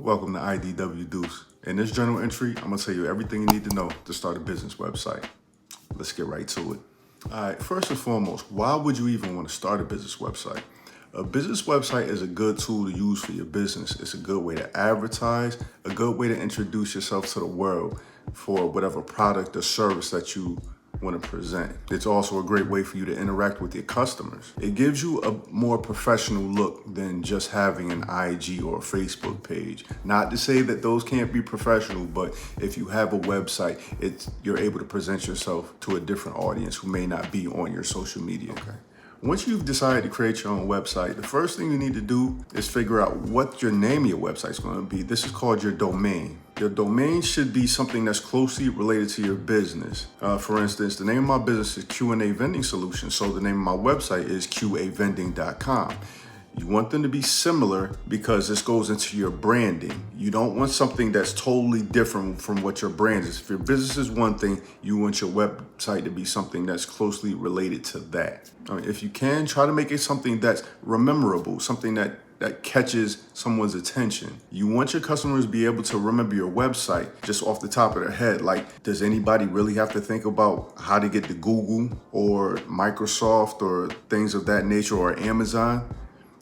Welcome to IDW Deuce. In this journal entry, I'm gonna tell you everything you need to know to start a business website. Let's get right to it. All right, first and foremost, why would you even want to start a business website? A business website is a good tool to use for your business. It's a good way to advertise, a good way to introduce yourself to the world for whatever product or service that you want to present. It's also a great way for you to interact with your customers. It gives you a more professional look than just having an IG or a Facebook page. Not to say that those can't be professional, but if you have a website, you're able to present yourself to a different audience who may not be on your social media. Okay. Once you've decided to create your own website, the first thing you need to do is figure out what your name of your website is going to be. This is called your domain. Your domain should be something that's closely related to your business. For instance, the name of my business is Q&A Vending Solutions, so the name of my website is qavending.com. You want them to be similar because this goes into your branding. You don't want something that's totally different from what your brand is. If your business is one thing, you want your website to be something that's closely related to that. If you can, try to make it something that's memorable, something that catches someone's attention. You want your customers to be able to remember your website just off the top of their head. Like, does anybody really have to think about how to get to Google or Microsoft or things of that nature, or Amazon?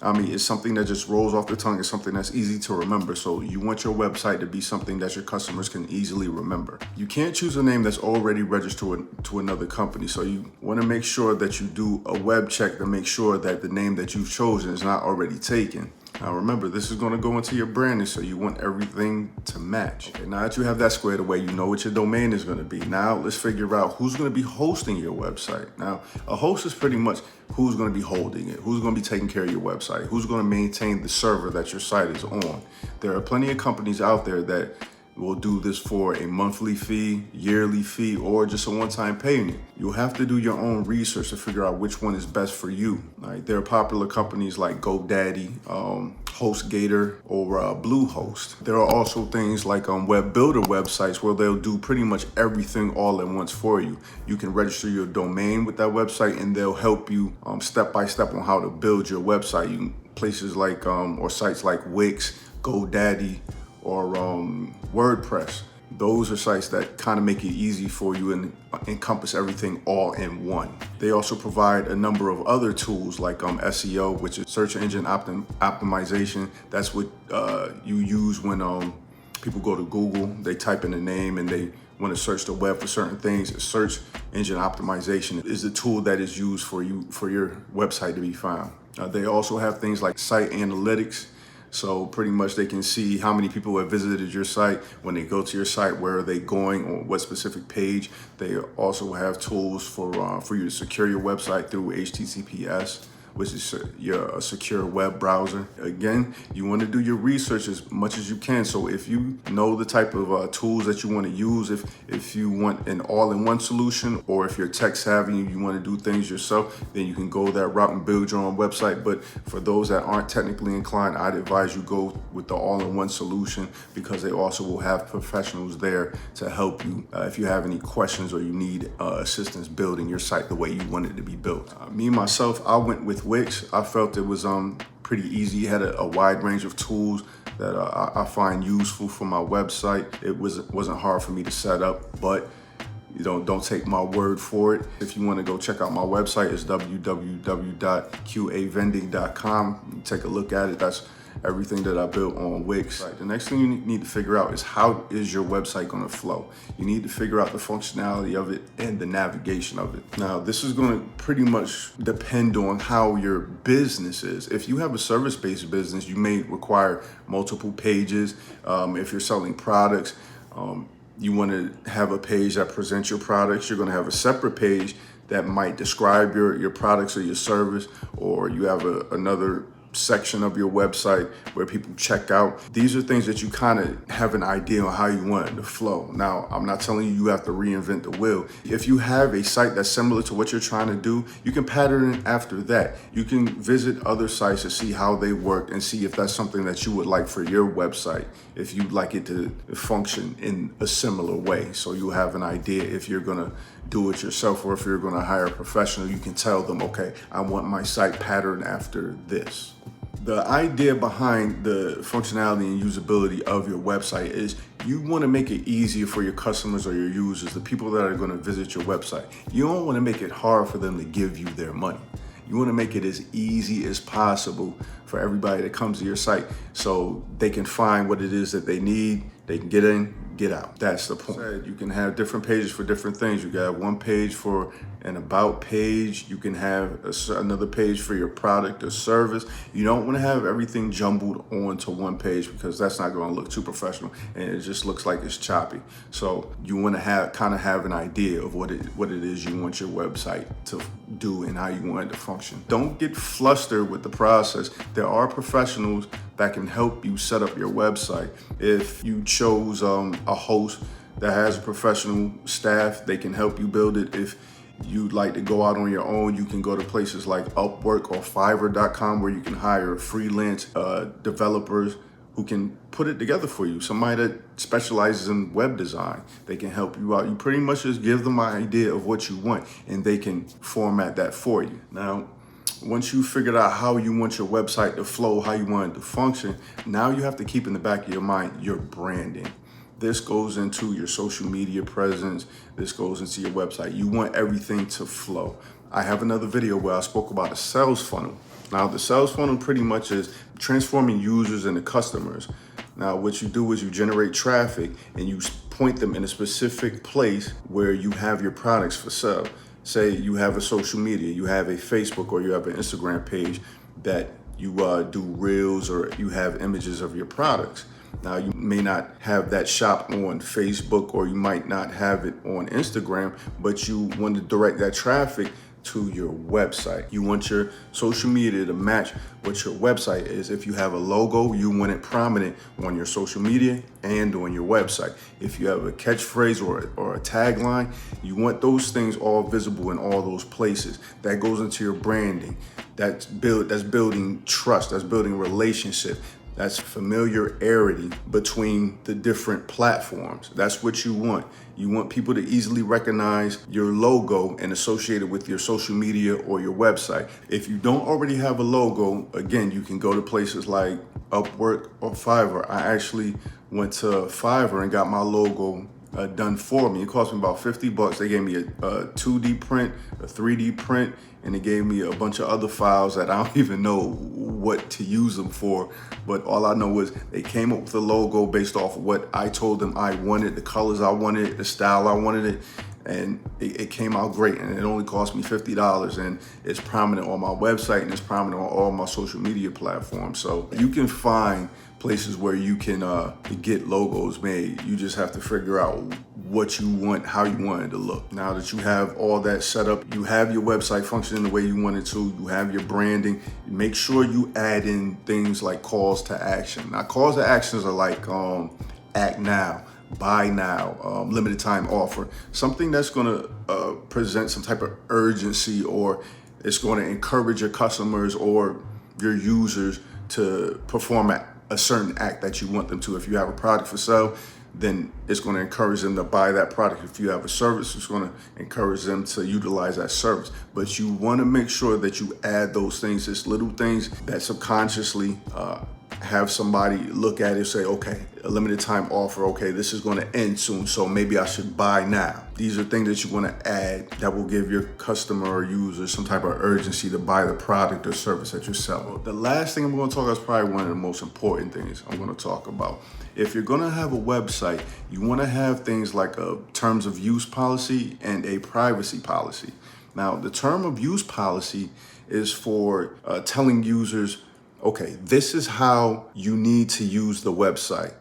It's something that just rolls off the tongue. It's something that's easy to remember. So you want your website to be something that your customers can easily remember. You can't choose a name that's already registered to another company. So you want to make sure that you do a web check to make sure that the name that you've chosen is not already taken. Now remember, this is going to go into your branding, so you want everything to match. Okay, now that you have that squared away, you know what your domain is going to be. Now let's figure out who's going to be hosting your website. Now, a host is pretty much who's going to be holding it, who's going to be taking care of your website, who's going to maintain the server that your site is on. There are plenty of companies out there that will do this for a monthly fee, yearly fee, or just a one-time payment. You'll have to do your own research to figure out which one is best for you. Right? There are popular companies like GoDaddy, HostGator, or Bluehost. There are also things like web builder websites where they'll do pretty much everything all at once for you. You can register your domain with that website, and they'll help you step by step on how to build your website. Places like or sites like Wix, GoDaddy, or WordPress. Those are sites that kind of make it easy for you and encompass everything all in one. They also provide a number of other tools like SEO, which is search engine optimization. That's what you use when people go to Google, they type in a name and they want to search the web for certain things. Search engine optimization is the tool that is used for your website to be found. They also have things like site analytics. So pretty much they can see how many people have visited your site. When they go to your site, where are they going, or what specific page. They also have tools for you to secure your website through HTTPS, which is your secure web browser. Again, you want to do your research as much as you can. So if you know the type of tools that you want to use, if you want an all-in-one solution, or if you're tech savvy and you want to do things yourself, then you can go that route and build your own website. But for those that aren't technically inclined, I'd advise you go with the all-in-one solution, because they also will have professionals there to help you if you have any questions or you need assistance building your site the way you want it to be built. Me, myself, I went with Wix. I felt it was pretty easy. It had a wide range of tools that I find useful for my website. It wasn't hard for me to set up, but don't take my word for it. If you want to go check out my website, it's www.qavending.com. Take a look at it. That's everything that I built on Wix. Right. The next thing you need to figure out is, how is your website going to flow? You need to figure out the functionality of it and the navigation of it. Now, this is going to pretty much depend on how your business is. If you have a service-based business, you may require multiple pages. If you're selling products, you want to have a page that presents your products. You're going to have a separate page that might describe your products or your service, or you have another section of your website where people check out. These are things that you kind of have an idea on how you want it to flow. Now, I'm not telling you have to reinvent the wheel. If you have a site that's similar to what you're trying to do, you can pattern it after that. You can visit other sites to see how they work and see if that's something that you would like for your website, if you'd like it to function in a similar way. So you have an idea if you're going to do it yourself, or if you're going to hire a professional, you can tell them, okay, I want my site patterned after this. The idea behind the functionality and usability of your website is you want to make it easier for your customers or your users, the people that are going to visit your website. You don't want to make it hard for them to give you their money. You want to make it as easy as possible for everybody that comes to your site so they can find what it is that they need, they can get in, get out. That's the point. You can have different pages for different things. You got one page for an about page. You can have another page for your product or service. You don't want to have everything jumbled onto one page because that's not going to look too professional and it just looks like it's choppy. So you want to have an idea of what it is you want your website to do and how you want it to function. Don't get flustered with the process. There are professionals that can help you set up your website. If you chose a host that has a professional staff, they can help you build it. If you'd like to go out on your own, you can go to places like Upwork or Fiverr.com where you can hire freelance developers who can put it together for you. Somebody that specializes in web design, they can help you out. You pretty much just give them an idea of what you want and they can format that for you. Now, once you figured out how you want your website to flow, how you want it to function, now you have to keep in the back of your mind your branding. This goes into your social media presence. This goes into your website. You want everything to flow. I have another video where I spoke about a sales funnel. Now, the sales funnel pretty much is transforming users into customers. Now, what you do is you generate traffic and you point them in a specific place where you have your products for sale. Say you have a social media, you have a Facebook or you have an Instagram page that you do reels or you have images of your products. Now, you may not have that shop on Facebook or you might not have it on Instagram, but you want to direct that traffic to your website. You want your social media to match what your website is. If you have a logo, you want it prominent on your social media and on your website. If you have a catchphrase or a tagline, you want those things all visible in all those places. That goes into your branding. That's building trust. That's building relationship. That's familiarity between the different platforms. That's what you want. You want people to easily recognize your logo and associate it with your social media or your website. If you don't already have a logo, again, you can go to places like Upwork or Fiverr. I actually went to Fiverr and got my logo done for me. It cost me about $50. They gave me a 2D print, a 3D print, and they gave me a bunch of other files that I don't even know what to use them for. But all I know is they came up with a logo based off of what I told them I wanted, the colors I wanted, the style I wanted it. And it came out great, and it only cost me $50, and it's prominent on my website and it's prominent on all my social media platforms. So you can find places where you can get logos made. You just have to figure out what you want, how you want it to look. Now that you have all that set up, you have your website functioning the way you want it to, you have your branding, make sure you add in things like calls to action. Now, calls to actions are like act now, buy now, limited time offer, something that's gonna present some type of urgency, or it's gonna encourage your customers or your users to perform a certain act that you want them to. If you have a product for sale, then it's going to encourage them to buy that product. If you have a service, it's going to encourage them to utilize that service. But you want to make sure that you add those things, just little things that subconsciously have somebody look at it and say, okay, a limited time offer, okay, this is going to end soon, so maybe I should buy now. These are things that you want to add that will give your customer or user some type of urgency to buy the product or service that you're selling. The last thing I'm going to talk about is probably one of the most important things I'm going to talk about. If you're going to have a website, you want to have things like a terms of use policy and a privacy policy. Now, the term of use policy is for telling users, okay, this is how you need to use the website.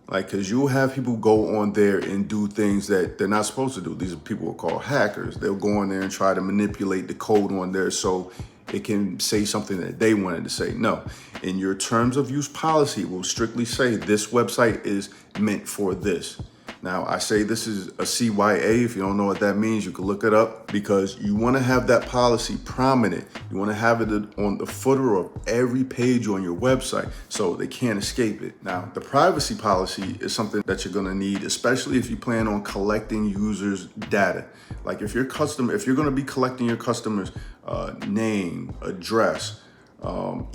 Like, because you'll have people go on there and do things that they're not supposed to do. These are people who are called hackers. They'll go on there and try to manipulate the code on there so it can say something that they wanted to say. No, in your terms of use policy, it will strictly say this website is meant for this. Now, I say this is a CYA. If you don't know what that means, you can look it up, because you want to have that policy prominent. You want to have it on the footer of every page on your website so they can't escape it. Now, the privacy policy is something that you're going to need, especially if you plan on collecting users' data. Like if you're going to be collecting your customers' name, address,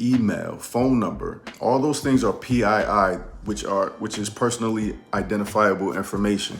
email, phone number. All those things are PII, which is personally identifiable information.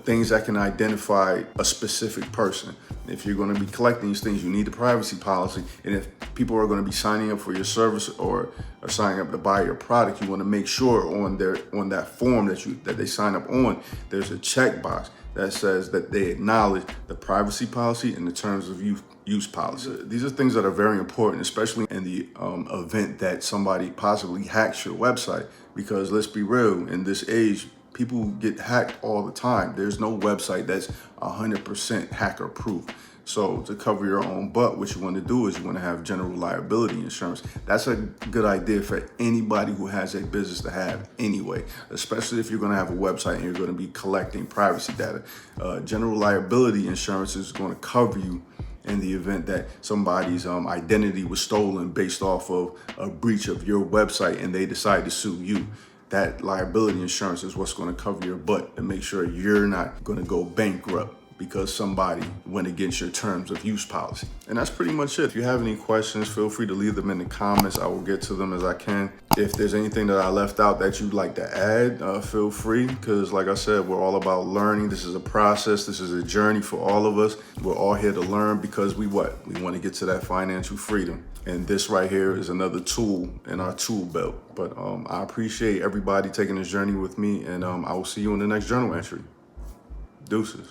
Things that can identify a specific person. If you're going to be collecting these things, you need a privacy policy. And if people are going to be signing up for your service or signing up to buy your product, you want to make sure on that form that they sign up on, there's a checkbox that says that they acknowledge the privacy policy and the terms of use policy. These are things that are very important, especially in the event that somebody possibly hacks your website. Because let's be real, in this age, people get hacked all the time. There's no website that's 100% hacker proof. So to cover your own butt, what you want to do is you want to have general liability insurance. That's a good idea for anybody who has a business to have anyway, especially if you're going to have a website and you're going to be collecting privacy data. General liability insurance is going to cover you in the event that somebody's identity was stolen based off of a breach of your website and they decide to sue you. That liability insurance is what's going to cover your butt and make sure you're not going to go bankrupt because somebody went against your terms of use policy. And that's pretty much it. If you have any questions, feel free to leave them in the comments. I will get to them as I can. If there's anything that I left out that you'd like to add, feel free, because like I said, we're all about learning. This is a process. This is a journey for all of us. We're all here to learn because we want to get to that financial freedom. And this right here is another tool in our tool belt. But I appreciate everybody taking this journey with me, and I will see you in the next journal entry. Deuces.